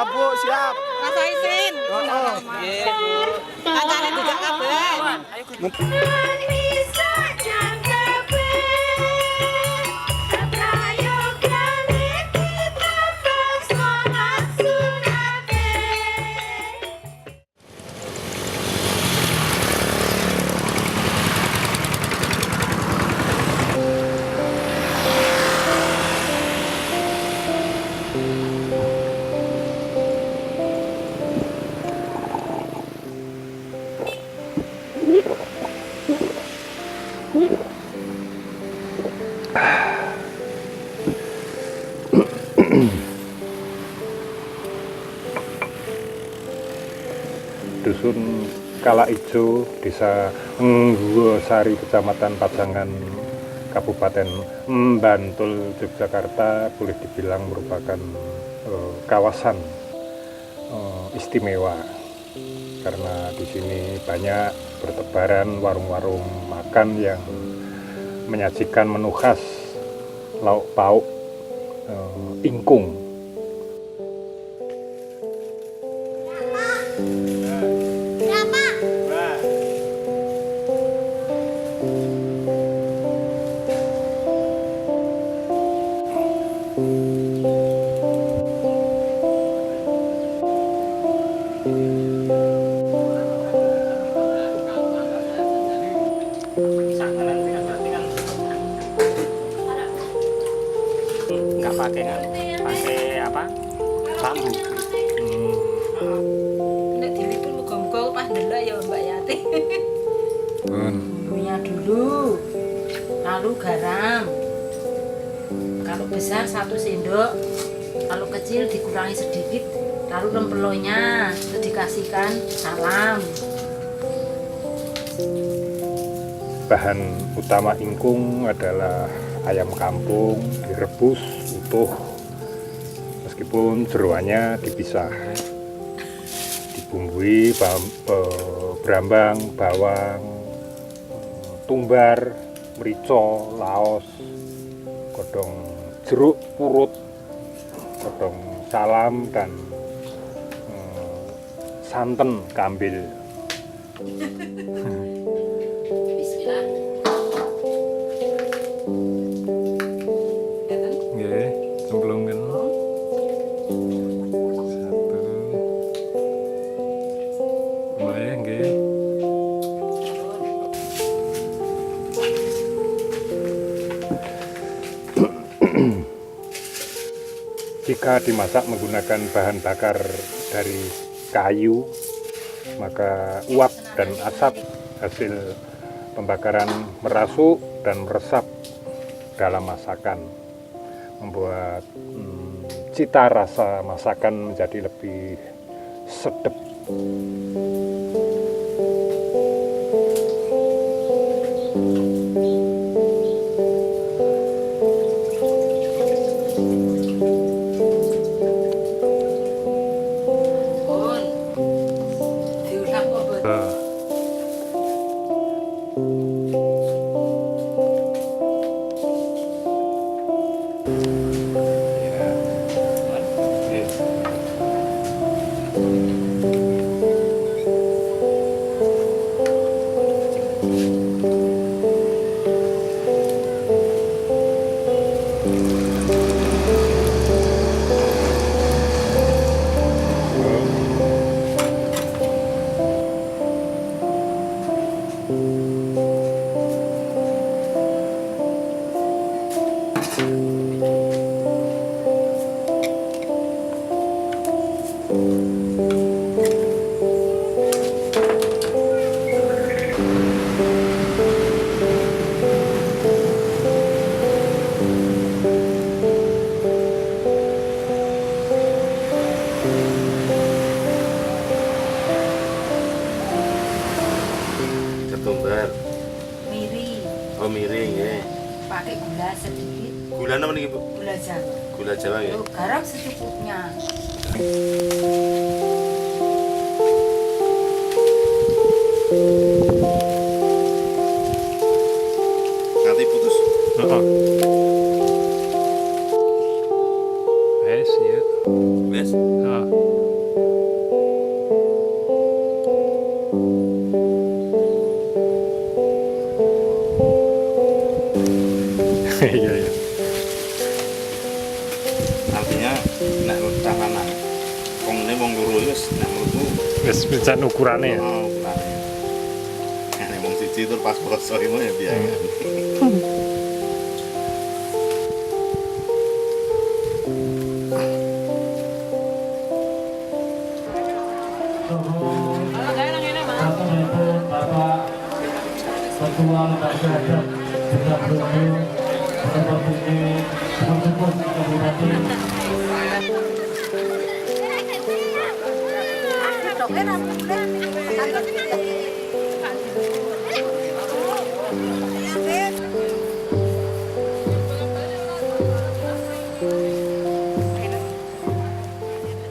Siap, Bu, siap. Rasa isin. Nggih, Bu. Kancane dijak kabeh. Dusun Kalaijo, Desa Nggosari, Kecamatan Pajangan, Kabupaten Bantul, Yogyakarta, boleh dibilang merupakan kawasan istimewa karena di sini banyak bertebaran warung-warung makan yang menyajikan menu khas lauk pauk ingkung. Nggak pakai apa? Bambu. Nek diliput muga-muga pas ndelok ya Mbak Yati. Bumbunya dulu, lalu garam. Kalau besar 1 sendok, kalau kecil dikurangi sedikit, lalu lempelonya itu dikasihkan salam. Bahan utama ingkung adalah ayam kampung direbus utuh, meskipun jeroannya dipisah, dibumbui berambang, bawang, tumbar, merica, laos, godong jeruk purut, godong salam, dan santen kambil. Bismillah. Nggih, cemplungkeun. Satu. Mulai nggih. Jika dimasak menggunakan bahan bakar dari kayu, maka uap dan asap hasil pembakaran merasuk dan meresap dalam masakan, membuat cita rasa masakan menjadi lebih sedap. Pun. Diulang kok, Bu. Ketumbar. Miri, Oh, miring ya. pakai gula sedikit, Gula apa nih, Bu? gula Jawa. Gula Jawa ya. Lalu garam secukupnya. Nanti putus. Heeh. Wes, ya. Wes. Heeh. Iya, iya. Artinya nek cah lanang wong ne wong loro wis nek menurutku Wis pisan ukurannya ya. ukurane. Nek wong siji tur pas poso iku ya biaya. Ketua Lembaga Adat Desa Brunei Provinsi Tersebut Kabupaten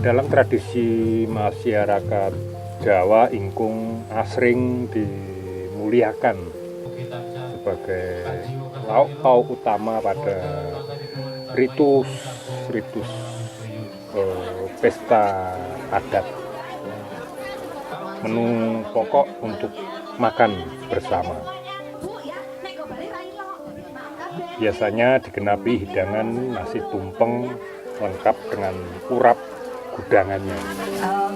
Dalam tradisi masyarakat Jawa, ingkung asring dimuliakan sebagai lauk pauk utama pada ritus pesta adat. Menu pokok untuk makan bersama. Biasanya digenapi hidangan nasi tumpeng lengkap dengan urap gudangannya.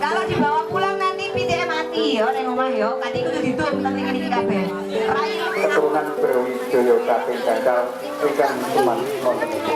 Kalau dibawa pulang nanti pitike mati ya ning omah ya. Kanthi kudu didum nanti ngene iki kabeh. Keturunan Brawijaya saking Gangsal ingkang suman wonten ing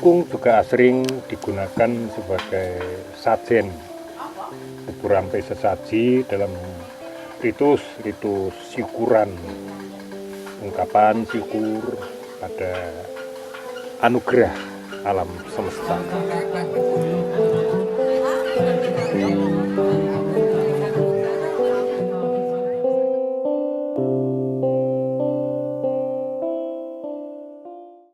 ingkung juga sering digunakan sebagai sajen, bubur rampe sesaji dalam ritus syukuran, ungkapan syukur pada anugerah alam semesta.